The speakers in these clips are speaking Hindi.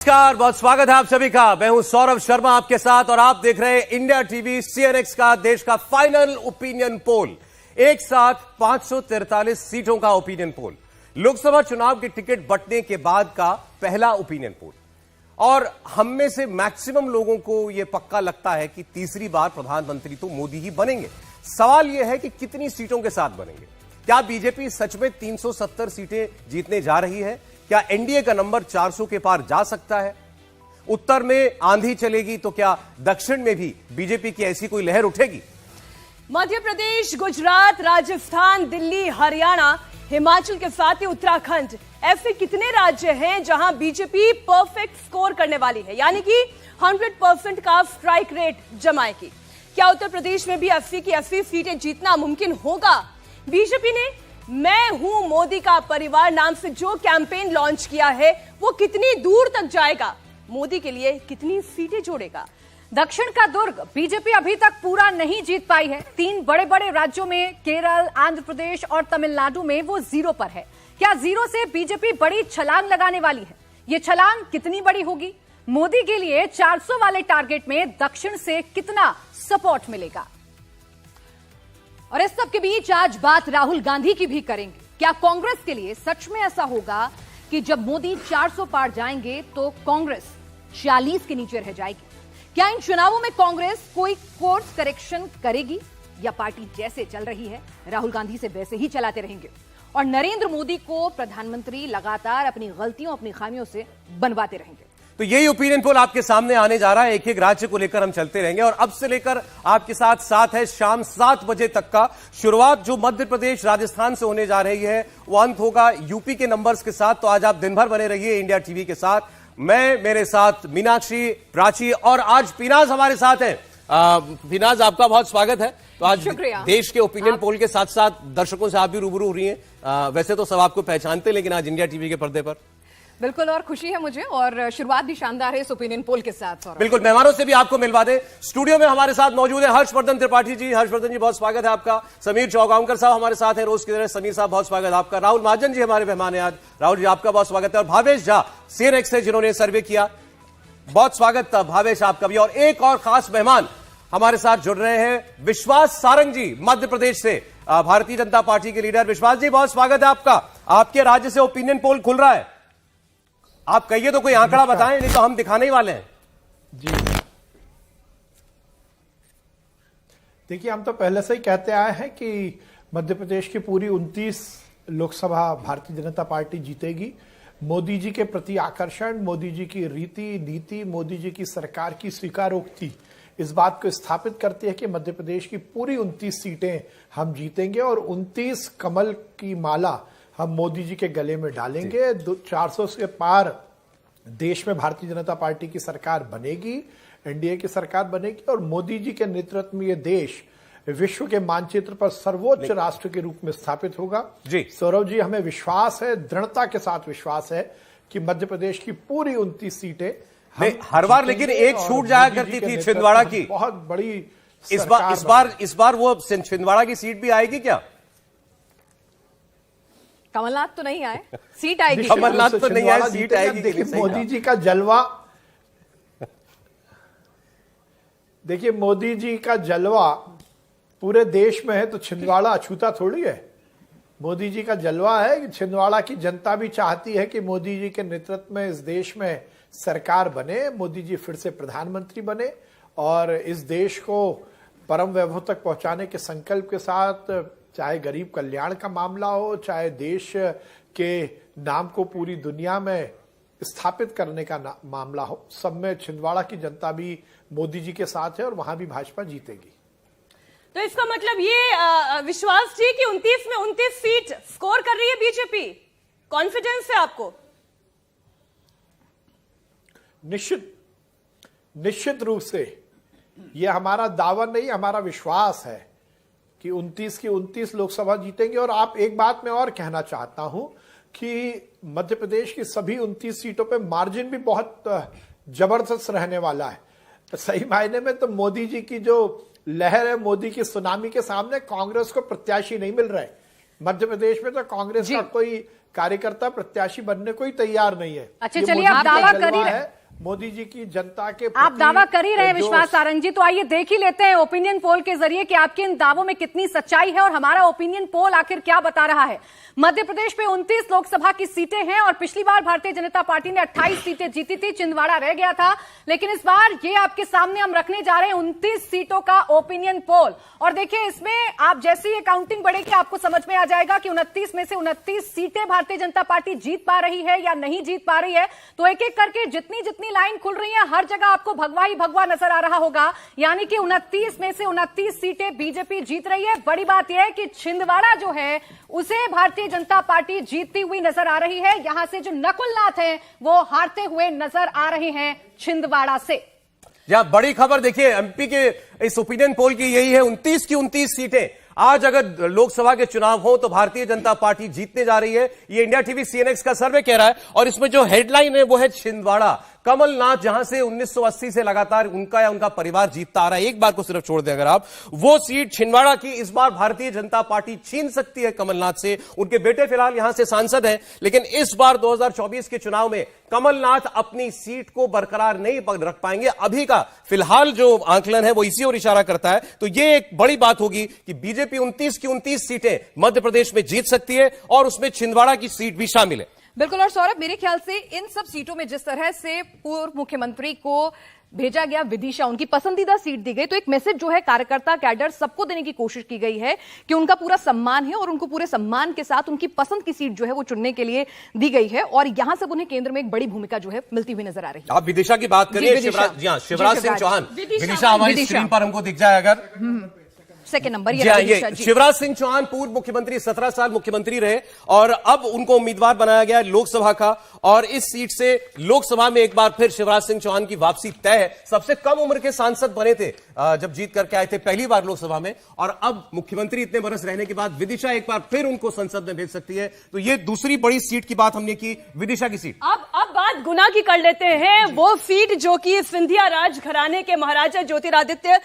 नमस्कार, बहुत स्वागत है आप सभी का। मैं हूं सौरभ शर्मा आपके साथ और आप देख रहे हैं इंडिया टीवी CNX का देश का फाइनल ओपिनियन पोल। एक साथ 543 सीटों का ओपिनियन पोल, लोकसभा चुनाव के टिकट बंटने के बाद का पहला ओपिनियन पोल। और हम में से मैक्सिमम लोगों को यह पक्का लगता है कि तीसरी बार प्रधानमंत्री तो मोदी ही बनेंगे। सवाल यह है कि कितनी सीटों के साथ बनेंगे। क्या बीजेपी सच में 370 सीटें जीतने जा रही है? क्या एनडीए का नंबर 400 के पार जा सकता है? उत्तर में आंधी चलेगी तो क्या दक्षिण में भी बीजेपी की ऐसी कोई लहर उठेगी? मध्य प्रदेश, गुजरात, राजस्थान, दिल्ली, हरियाणा, हिमाचल के साथ ही उत्तराखंड, ऐसे कितने राज्य हैं जहां बीजेपी परफेक्ट स्कोर करने वाली है, यानी कि 100% का स्ट्राइक रेट जमाएगी? क्या उत्तर प्रदेश में भी 80 की 80 सीटें जीतना मुमकिन होगा? बीजेपी ने मैं हूं मोदी का परिवार नाम से जो कैंपेन लॉन्च किया है वो कितनी दूर तक जाएगा? मोदी के लिए कितनी सीटें जोड़ेगा? दक्षिण का दुर्ग बीजेपी अभी तक पूरा नहीं जीत पाई है। 3 बड़े बड़े राज्यों में केरल, आंध्र प्रदेश और तमिलनाडु में वो 0 पर है। क्या 0 से बीजेपी बड़ी छलांग लगाने वाली है? ये छलांग कितनी बड़ी होगी? मोदी के लिए 400 वाले टारगेट में दक्षिण से कितना सपोर्ट मिलेगा? और इस सब के बीच आज बात राहुल गांधी की भी करेंगे। क्या कांग्रेस के लिए सच में ऐसा होगा कि जब मोदी 400 पार जाएंगे तो कांग्रेस 40 के नीचे रह जाएगी? क्या इन चुनावों में कांग्रेस कोई कोर्स करेक्शन करेगी या पार्टी जैसे चल रही है राहुल गांधी से वैसे ही चलाते रहेंगे और नरेंद्र मोदी को प्रधानमंत्री लगातार अपनी गलतियों, अपनी खामियों से बनवाते रहेंगे? तो यही ओपिनियन पोल आपके सामने आने जा रहा है। एक एक राज्य को लेकर हम चलते रहेंगे और अब से लेकर आपके साथ है शाम 7 बजे तक का। शुरुआत जो मध्य प्रदेश, राजस्थान से होने जा रही है वो अंत होगा यूपी के नंबर्स के साथ। तो आज आप दिन भर बने रहिए इंडिया टीवी के साथ। मैं, मेरे साथ मीनाक्षी, प्राची और आज पीनाज हमारे साथ हैं। पीनाज, आपका बहुत स्वागत है। तो आज देश के ओपिनियन पोल के साथ साथ दर्शकों से आप भी रूबरू हो रही हैं। वैसे तो सब आपको पहचानते, लेकिन आज इंडिया टीवी के पर्दे पर बिल्कुल, और खुशी है मुझे, और शुरुआत भी शानदार है इस ओपिनियन पोल के साथ। बिल्कुल, मेहमानों से भी आपको मिलवा दें। स्टूडियो में हमारे साथ मौजूद है हर्षवर्धन त्रिपाठी जी। हर्षवर्धन जी, बहुत स्वागत है आपका। समीर चौगांवकर साहब हमारे साथ हैं रोज की तरह। समीर साहब, बहुत स्वागत है आपका। राहुल महाजन जी हमारे मेहमान हैं आज। राहुल जी, आपका बहुत स्वागत है। और भावेश झा CNX से, जिन्होंने सर्वे किया, बहुत स्वागत भावेश आपका भी। और एक और खास मेहमान हमारे साथ जुड़ रहे हैं, विश्वास सारंग जी, मध्य प्रदेश से, भारतीय जनता पार्टी के लीडर। विश्वास जी, बहुत स्वागत है आपका। आपके राज्य से ओपिनियन पोल खुल रहा है। आप कहिए तो कोई आंकड़ा बताएं, नहीं तो हम दिखाने ही वाले हैं। जी देखिए, हम तो पहले से ही कहते आए हैं कि मध्य प्रदेश की पूरी 29 लोकसभा भारतीय जनता पार्टी जीतेगी। मोदी जी के प्रति आकर्षण, मोदी जी की रीति नीति, मोदी जी की सरकार की स्वीकारोक्ति इस बात को स्थापित करती है कि मध्य प्रदेश की पूरी 29 सीटें हम जीतेंगे और 29 कमल की माला हम मोदी जी के गले में डालेंगे। 400 से पार देश में भारतीय जनता पार्टी की सरकार बनेगी, एनडीए की सरकार बनेगी और मोदी जी के नेतृत्व में यह देश विश्व के मानचित्र पर सर्वोच्च राष्ट्र के रूप में स्थापित होगा। जी सौरभ जी, हमें विश्वास है, दृढ़ता के साथ विश्वास है कि मध्य प्रदेश की पूरी 29 सीटें हर बार, लेकिन एक छूट जाया करती थी छिंदवाड़ा की, बहुत बड़ी। इस बार वो छिंदवाड़ा की सीट भी आएगी क्या? कमलनाथ तो नहीं आए, सीट आएगी। कमलनाथ तो नहीं आए, सीट आएगी। देखिए मोदी जी का जलवा, देखिए मोदी जी का जलवा पूरे देश में है तो छिंदवाड़ा अछूता थोड़ी है। मोदी जी का जलवा है कि छिंदवाड़ा की जनता भी चाहती है कि मोदी जी के नेतृत्व में इस देश में सरकार बने, मोदी जी फिर से प्रधानमंत्री बने और इस देश को परम वैभव तक पहुंचाने के संकल्प के साथ, चाहे गरीब कल्याण का मामला हो, चाहे देश के नाम को पूरी दुनिया में स्थापित करने का मामला हो, सब में छिंदवाड़ा की जनता भी मोदी जी के साथ है और वहां भी भाजपा जीतेगी। तो इसका मतलब ये विश्वास जी कि 29 में 29 सीट स्कोर कर रही है बीजेपी, कॉन्फिडेंस है आपको? निश्चित रूप से ये हमारा दावा नहीं, हमारा विश्वास है कि 29 की 29 लोकसभा जीतेंगे। और आप एक बात मैं और कहना चाहता हूं कि मध्य प्रदेश की सभी 29 सीटों पे मार्जिन भी बहुत जबरदस्त रहने वाला है। तो सही मायने में तो मोदी जी की जो लहर है, मोदी की सुनामी के सामने कांग्रेस को प्रत्याशी नहीं मिल रहे। मध्य प्रदेश में तो कांग्रेस का कोई कार्यकर्ता प्रत्याशी बनने को ही तैयार नहीं है। अच्छा, ये चलिए, मोदी आप जी का दावा जलवा कर ही रहे है, मोदी जी की जनता के आप दावा कर ही रहे हैं जो विश्वास सारंग जी, तो आइए देख ही लेते हैं ओपिनियन पोल के जरिए कि आपके इन दावों में कितनी सच्चाई है और हमारा ओपिनियन पोल आखिर क्या बता रहा है। मध्य प्रदेश में 29 लोकसभा की सीटें हैं और पिछली बार भारतीय जनता पार्टी ने 28 सीटें जीती थी, छिंदवाड़ा रह गया था। लेकिन इस बार ये आपके सामने हम रखने जा रहे हैं 29 सीटों का ओपिनियन पोल। और देखिए, इसमें आप जैसे ही काउंटिंग बढ़ेगी आपको समझ में आ जाएगा कि 29 में से 29 सीटें भारतीय जनता पार्टी जीत पा रही है या नहीं जीत पा रही है। तो एक एक करके जितनी जितनी लाइन खुल रही है हर जगह आपको भगवा ही भगवा नजर आ रहा होगा, यानी कि 29 में से 29 सीटें बीजेपी जीत रही है। बड़ी बात यह है कि छिंदवाड़ा जो है उसे भारतीय जनता पार्टी जीतती हुई नजर आ रही है। यहां से जो नकुल नाथ हैं वो हारते हुए नजर आ रहे हैं छिंदवाड़ा से। यहां बड़ी खबर देखिए, एमपी के इस ओपिनियन पोल की यही है, 29 की 29 सीटें आज अगर लोकसभा के चुनाव हो तो भारतीय जनता पार्टी जीतने जा रही है। ये इंडिया टीवी सीएनएक्स का सर्वे कह रहा है और इसमें जो हेडलाइन है वो है छिंदवाड़ा। कमलनाथ जहां से 1980 से लगातार उनका या उनका परिवार जीतता आ रहा है, एक बार को सिर्फ छोड़ दें अगर आप, वो सीट छिंदवाड़ा की इस बार भारतीय जनता पार्टी छीन सकती है कमलनाथ से। उनके बेटे फिलहाल यहां से सांसद हैं, लेकिन इस बार 2024 के चुनाव में कमलनाथ अपनी सीट को बरकरार नहीं रख पाएंगे। अभी का फिलहाल जो आंकलन है वो इसी ओर इशारा करता है। तो ये एक बड़ी बात होगी कि बीजेपी 29 की 29 सीटें मध्य प्रदेश में जीत सकती है और उसमें छिंदवाड़ा की सीट भी शामिल है। बिल्कुल। और सौरभ, मेरे ख्याल से इन सब सीटों में जिस तरह से पूर्व मुख्यमंत्री को भेजा गया, विदिशा उनकी पसंदीदा सीट दी गई, तो एक मैसेज जो है कार्यकर्ता कैडर सबको देने की कोशिश की गई है कि उनका पूरा सम्मान है और उनको पूरे सम्मान के साथ उनकी पसंद की सीट जो है वो चुनने के लिए दी गई है और यहां से उन्हें केंद्र में एक बड़ी भूमिका जो है मिलती हुई नजर आ रही है। आप विदिशा की बात करिए, शिवराज सिंह चौहान। विदिशा हमारी स्क्रीन पर हमको दिख जाए अगर, सेकेंड नंबर ये शिवराज सिंह चौहान पूर्व मुख्यमंत्री, 17 साल मुख्यमंत्री रहे और अब उनको उम्मीदवार बनाया गया लोकसभा का और इस सीट से लोकसभा में एक बार फिर शिवराज सिंह चौहान की वापसी तय है। सबसे कम उम्र के सांसद बने थे जब जीत करके आए थे पहली बार लोकसभा में, और अब मुख्यमंत्री इतने बरस रहने के बाद विदिशा एक बार फिर उनको संसद में भेज सकती है। तो ये दूसरी बड़ी सीट की बात हमने की, विदिशा की सीट। अब बात गुना की कर लेते हैं। वो सीट जो कि सिंधिया राज घराने के महाराजा ज्योतिरादित्य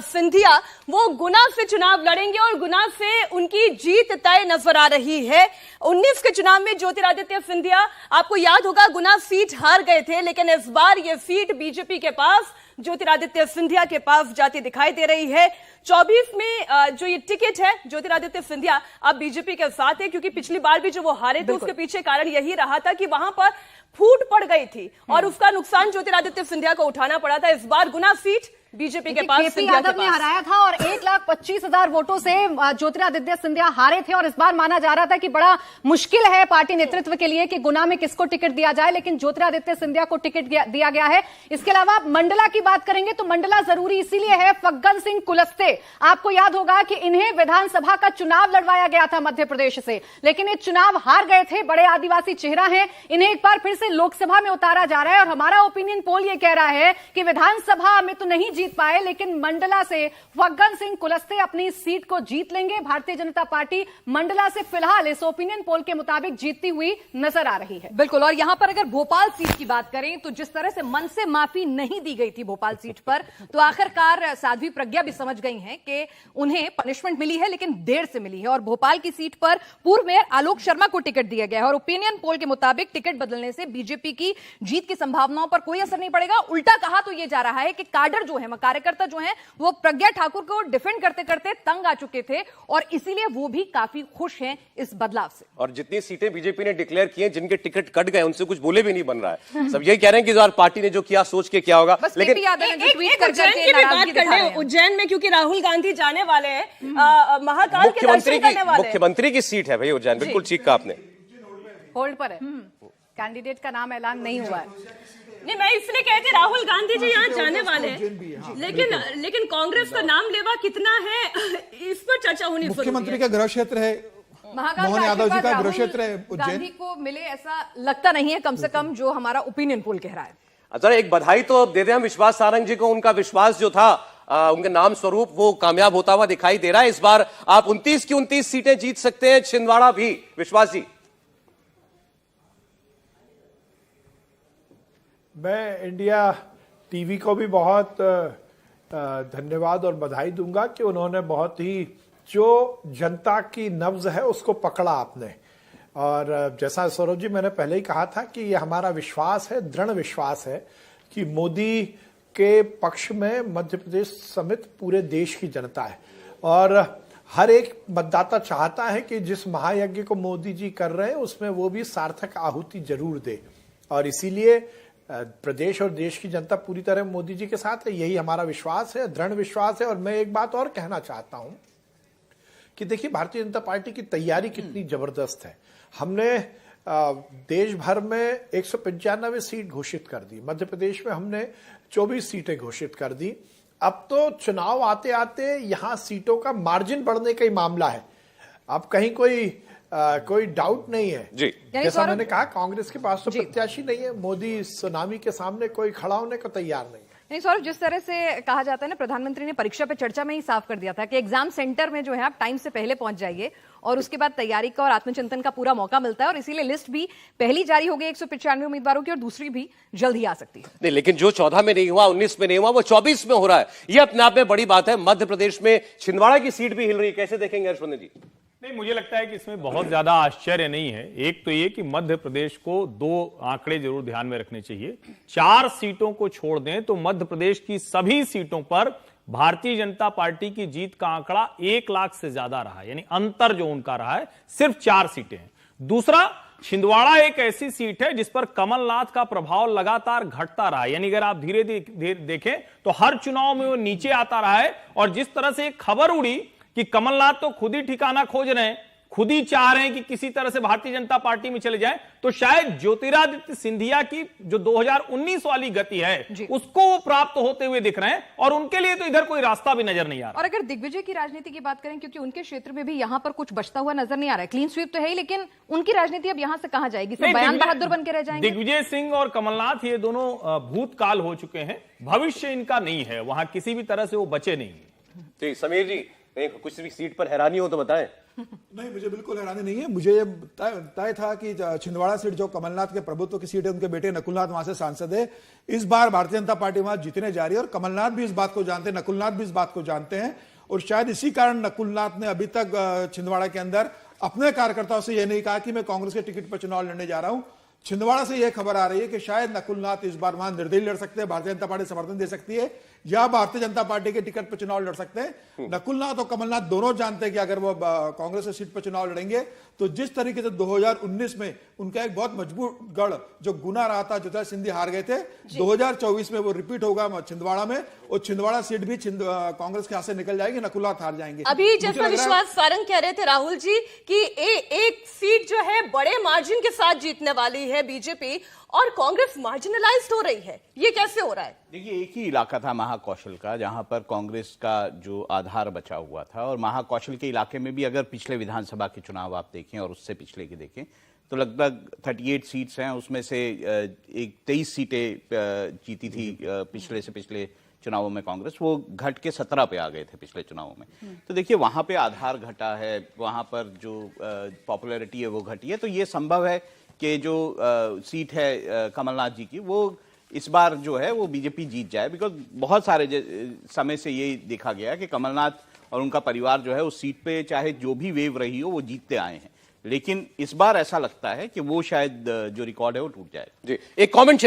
सिंधिया वो गुना से चुनाव लड़ेंगे और गुना से उनकी जीत तय नजर आ रही है। 19 के चुनाव में ज्योतिरादित्य सिंधिया, आपको याद होगा, गुना सीट हार गए थे, लेकिन इस बार यह सीट बीजेपी के पास, ज्योतिरादित्य सिंधिया के पास जाती दिखाई दे रही है। 24 में जो ये टिकट है ज्योतिरादित्य सिंधिया अब बीजेपी के साथ है, क्योंकि पिछली बार भी जो वो हारे थे उसके पीछे कारण यही रहा था कि वहां पर फूट पड़ गई थी और उसका नुकसान ज्योतिरादित्य सिंधिया को उठाना पड़ा था। इस बार गुना सीट बीजेपी के पास, केपी यादव ने हराया था और 1,25,000 वोटों से ज्योतिरादित्य सिंधिया हारे थे और इस बार माना जा रहा था कि बड़ा मुश्किल है पार्टी नेतृत्व के लिए कि गुना में किसको टिकट दिया जाए, लेकिन ज्योतिरादित्य सिंधिया को टिकट दिया गया है। इसके अलावा मंडला की बात करेंगे तो मंडला जरूरी इसीलिए है, फग्गन सिंह कुलस्ते, आपको याद होगा कि इन्हें विधानसभा का चुनाव लड़वाया गया था मध्य प्रदेश से, लेकिन ये चुनाव हार गए थे। बड़े आदिवासी चेहरा है, इन्हें एक बार फिर से लोकसभा में उतारा जा रहा है और हमारा ओपिनियन पोल ये कह रहा है कि विधानसभा में तो नहीं जीत पाए, लेकिन मंडला से फग्गन सिंह कुलस्ते अपनी सीट को जीत लेंगे। भारतीय जनता पार्टी मंडला से फिलहाल इस ओपिनियन पोल के मुताबिक जीतती हुई नजर आ रही है। बिल्कुल। और यहां पर अगर भोपाल सीट की बात करें तो जिस तरह से मन से माफी नहीं दी गई थी भोपाल सीट पर, तो आखिरकार साध्वी प्रज्ञा भी समझ गई हैं कि उन्हें पनिशमेंट मिली है लेकिन देर से मिली है और भोपाल की सीट पर पूर्व मेयर आलोक शर्मा को टिकट दिया गया है और ओपिनियन पोल के मुताबिक टिकट बदलने से बीजेपी की जीत की संभावनाओं पर कोई असर नहीं पड़ेगा। उल्टा कहा तो यह जा रहा है कि काडर जो है, कार्यकर्ता जो है, वो प्रज्ञा ठाकुर को डिफेंड करते करते तंग आ चुके थे और इसीलिए वो भी काफी खुश हैं इस बदलाव से। और जितनी सीटें बीजेपी ने डिक्लेयर की हैं, जिनके टिकट कट गए, उनसे कुछ बोले भी नहीं बन रहा है। सब यही कह रहे हैं कि इस बार पार्टी ने जो किया सोच के क्या होगा। लेकिन उज्जैन में क्योंकि राहुल गांधी जाने वाले हैं, महाकाल के दर्शन करने वाले, मुख्यमंत्री की सीट है भाई उज्जैन, बिल्कुल ठीक कहा आपने। होल्ड पर है, कैंडिडेट का नाम ऐलान नहीं हुआ है। नहीं, मैं इसलिए कहती राहुल गांधी जी यहाँ जाने वाले हैं, लेकिन कांग्रेस का नाम लेवा कितना है इस पर चर्चा होनी जरूरी है। मुख्यमंत्री का गृह क्षेत्र है, मोहन यादव जी का गृह क्षेत्र है उज्जैन। गांधी को मिले ऐसा लगता नहीं है, कम से कम जो हमारा ओपिनियन पोल कह रहा है। अच्छा, एक बधाई तो दे दें हम विश्वास सारंग जी को, उनका विश्वास जो था उनके नाम स्वरूप वो कामयाब होता हुआ दिखाई दे रहा है। इस बार आप 29 की 29 सीटें जीत सकते हैं, छिंदवाड़ा भी। विश्वास जी, मैं इंडिया टीवी को भी बहुत धन्यवाद और बधाई दूंगा कि उन्होंने बहुत ही जो जनता की नब्ज है उसको पकड़ा आपने। और जैसा सौरभ जी मैंने पहले ही कहा था कि ये हमारा विश्वास है, दृढ़ विश्वास है कि मोदी के पक्ष में मध्य प्रदेश समेत पूरे देश की जनता है। और हर एक मतदाता चाहता है कि जिस महायज्ञ को मोदी जी कर रहे हैं उसमें वो भी सार्थक आहुति जरूर दे। और इसीलिए प्रदेश और देश की जनता पूरी तरह मोदी जी के साथ है, यही हमारा विश्वास है, दृढ़ विश्वास है। और मैं एक बात और कहना चाहता हूं कि देखिए भारतीय जनता पार्टी की तैयारी कितनी जबरदस्त है। हमने देश भर में 195 सीट घोषित कर दी, मध्य प्रदेश में हमने 24 सीटें घोषित कर दी। अब तो चुनाव आते आते यहां सीटों का मार्जिन बढ़ने का ही मामला है। अब कहीं कोई डाउट नहीं है जी। जैसा मैंने कहा कांग्रेस के पास तो प्रत्याशी नहीं है, मोदी सुनामी के सामने कोई खड़ा होने को तैयार नहीं है। नहीं सौरभ, जिस तरह से कहा जाता है ना, प्रधानमंत्री ने परीक्षा पे चर्चा में ही साफ कर दिया था कि एग्जाम सेंटर में जो है आप टाइम से पहले पहुंच जाइए और उसके बाद तैयारी का और आत्मचिंतन का पूरा मौका मिलता है। और इसीलिए लिस्ट भी पहली जारी हो गई 195 उम्मीदवारों की और दूसरी भी जल्द ही आ सकती है। नहीं, लेकिन जो 14 में नहीं हुआ, 19 में नहीं हुआ, वो 24 में हो रहा है। ये अपने आप में बड़ी बात है। मध्य प्रदेश में छिंदवाड़ा की सीट भी हिल रही है, कैसे देखेंगे हर्षवर्धन जी? नहीं, मुझे लगता है कि इसमें बहुत ज्यादा आश्चर्य नहीं है। एक तो ये कि मध्य प्रदेश को 2 आंकड़े जरूर ध्यान में रखने चाहिए। 4 सीटों को छोड़ दें तो मध्य प्रदेश की सभी सीटों पर भारतीय जनता पार्टी की जीत का आंकड़ा 1 लाख से ज्यादा रहा है, यानी अंतर जो उनका रहा है सिर्फ 4 सीटें हैं। दूसरा, छिंदवाड़ा एक ऐसी सीट है जिस पर कमलनाथ का प्रभाव लगातार घटता रहा है, यानी अगर आप धीरे धीरे देखें तो हर चुनाव में वो नीचे आता रहा है। और जिस तरह से एक खबर उड़ी कि कमलनाथ तो खुद ही ठिकाना खोज रहे हैं, खुद ही चाह रहे हैं कि किसी तरह से भारतीय जनता पार्टी में चले जाएं, तो शायद ज्योतिरादित्य सिंधिया की जो 2019 वाली गति है उसको वो प्राप्त होते हुए दिख रहे हैं। और उनके लिए तो इधर कोई रास्ता भी नजर नहीं आ रहा। और अगर दिग्विजय की राजनीति की बात करें, क्योंकि उनके क्षेत्र में भी यहां पर कुछ बचता हुआ नजर नहीं आ रहा है, क्लीन स्वीप तो है ही, लेकिन उनकी राजनीति अब यहां से कहां जाएगी? सब बयान बहादुर बन के रह जाएंगे। दिग्विजय सिंह और कमलनाथ ये दोनों भूतकाल हो चुके हैं, भविष्य इनका नहीं है, वहां किसी भी तरह से वो बचे नहीं। जी, समीर जी, कुछ भी सीट पर हैरानी हो तो बताएं। नहीं, मुझे बिल्कुल हैरानी नहीं है। मुझे ये तय था कि छिंदवाड़ा सीट जो कमलनाथ के प्रभुत्व की सीट है, उनके बेटे नकुलनाथ वहां से सांसद है। इस बार भारतीय जनता पार्टी वहां जीतने जा रही है और कमलनाथ भी इस बात को जानते हैं, नकुलनाथ भी इस बात को जानते हैं। और शायद इसी कारण नकुलनाथ ने अभी तक छिंदवाड़ा के अंदर अपने कार्यकर्ताओं से यह नहीं कहा कि मैं कांग्रेस के टिकट पर चुनाव लड़ने जा रहा हूं। छिंदवाड़ा से यह खबर आ रही है कि शायद नकुलनाथ इस बार वहां निर्दलीय लड़ सकते हैं, भारतीय जनता पार्टी समर्थन दे सकती है, या भारतीय जनता पार्टी के टिकट पर चुनाव लड़ सकते हैं। नकुलनाथ और कमलनाथ दोनों जानते हैं कि अगर वो कांग्रेस की सीट पर चुनाव लड़ेंगे तो जिस तरीके से 2019 में उनका एक बहुत मजबूत गढ़ जो गुना रहा था, ज्योतिरादित्य सिंधिया हार गए थे, 2024 में वो रिपीट होगा छिंदवाड़ा में, और छिंदवाड़ा सीट भी कांग्रेस के हाथ से निकल जाएगी, नकुलनाथ हार जाएंगे। अभी जैसा विश्वास सारंग कह रहे थे राहुल जी कि एक सीट जो है बड़े मार्जिन के साथ जीतने वाली है बीजेपी और कांग्रेस मार्जिनलाइज्ड हो रही है, ये कैसे हो रहा है? देखिए, एक ही इलाका था महाकौशल का जहां पर कांग्रेस का जो आधार बचा हुआ था, और महाकौशल के इलाके में भी अगर पिछले विधानसभा के चुनाव आप देखें और उससे पिछले के देखें तो लगभग 38 सीट्स हैं, उसमें से 23 सीटें जीती थी पिछले से पिछले चुनावों में कांग्रेस, वो घट के 17 पे आ गए थे पिछले चुनावों में। तो देखिए, वहां पे आधार घटा है, वहां पर जो पॉपुलैरिटी है वो घटी है। तो ये संभव है कि जो सीट है कमलनाथ जी की, वो इस बार जो है वो बीजेपी जीत जाए, बिकॉज बहुत सारे समय से ये देखा गया है कि कमलनाथ और उनका परिवार जो है उस सीट पे चाहे जो भी वेव रही हो वो जीतते आए हैं, लेकिन इस बार ऐसा लगता है कि वो शायद जो रिकॉर्ड है वो टूट जाए। जी, एक कमेंट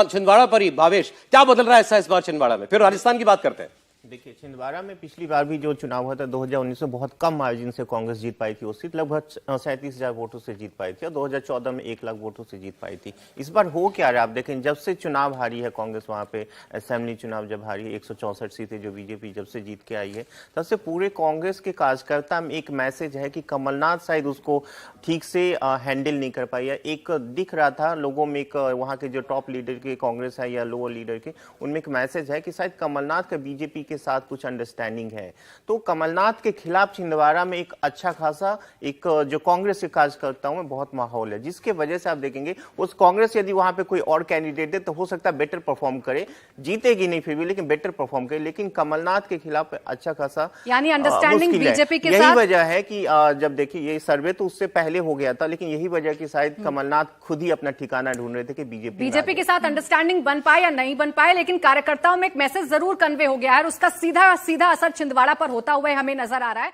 छिंदवाड़ा पर ही, भावेश, क्या बदल रहा है ऐसा इस बार छिंदवाड़ा में? फिर राजस्थान की बात करते हैं। देखिए, छिंदवाड़ा में पिछली बार भी जो चुनाव हुआ था 2019 में बहुत कम मार्जिन से कांग्रेस जीत पाई थी, वो सीट लगभग 37,000 वोटों से जीत पाई थी और 2014 में 1 लाख वोटों से जीत पाई थी। इस बार हो क्या रहा है आप देखें, जब से चुनाव हारी है कांग्रेस, वहां पे असेंबली चुनाव जब हारी है, 164 सीटें जो बीजेपी जब से जीत के आई है, तब से पूरे कांग्रेस के कार्यकर्ता में एक मैसेज है कि कमलनाथ शायद उसको ठीक से हैंडल नहीं कर पाई है। एक दिख रहा था लोगों में, एक वहां के जो टॉप लीडर के कांग्रेस है या लोअर लीडर के, उनमें एक मैसेज है कि शायद कमलनाथ का बीजेपी के साथ कुछ अंडरस्टैंडिंग है। तो कमलनाथ के खिलाफ छिंदवाड़ा में एक अच्छा खासा एक जो कांग्रेस के कार्यकर्ताओं में बहुत माहौल है, जिसके वजह से आप देखेंगे उस कांग्रेस यदि वहां पे कोई और कैंडिडेट है तो हो सकता है बेटर परफॉर्म करे, जीतेगी नहीं फिर भी, लेकिन बेटर परफॉर्म करे। लेकिन कमलनाथ के खिलाफ अच्छा खासा यानी अंडरस्टैंडिंग बीजेपी के साथ, यही वजह है कि जब देखिए ये सर्वे तो उससे पहले हो गया था, लेकिन यही वजह कि शायद कमलनाथ खुद ही अपना ठिकाना ढूंढ रहे थे कि बीजेपी के साथ अंडरस्टैंडिंग बन पाए या नहीं बन पाए, लेकिन कार्यकर्ताओं में एक मैसेज जरूर कन्वे हो गया है और उसका सीधा असर छिंदवाड़ा पर होता हुआ हमें नजर आ रहा है।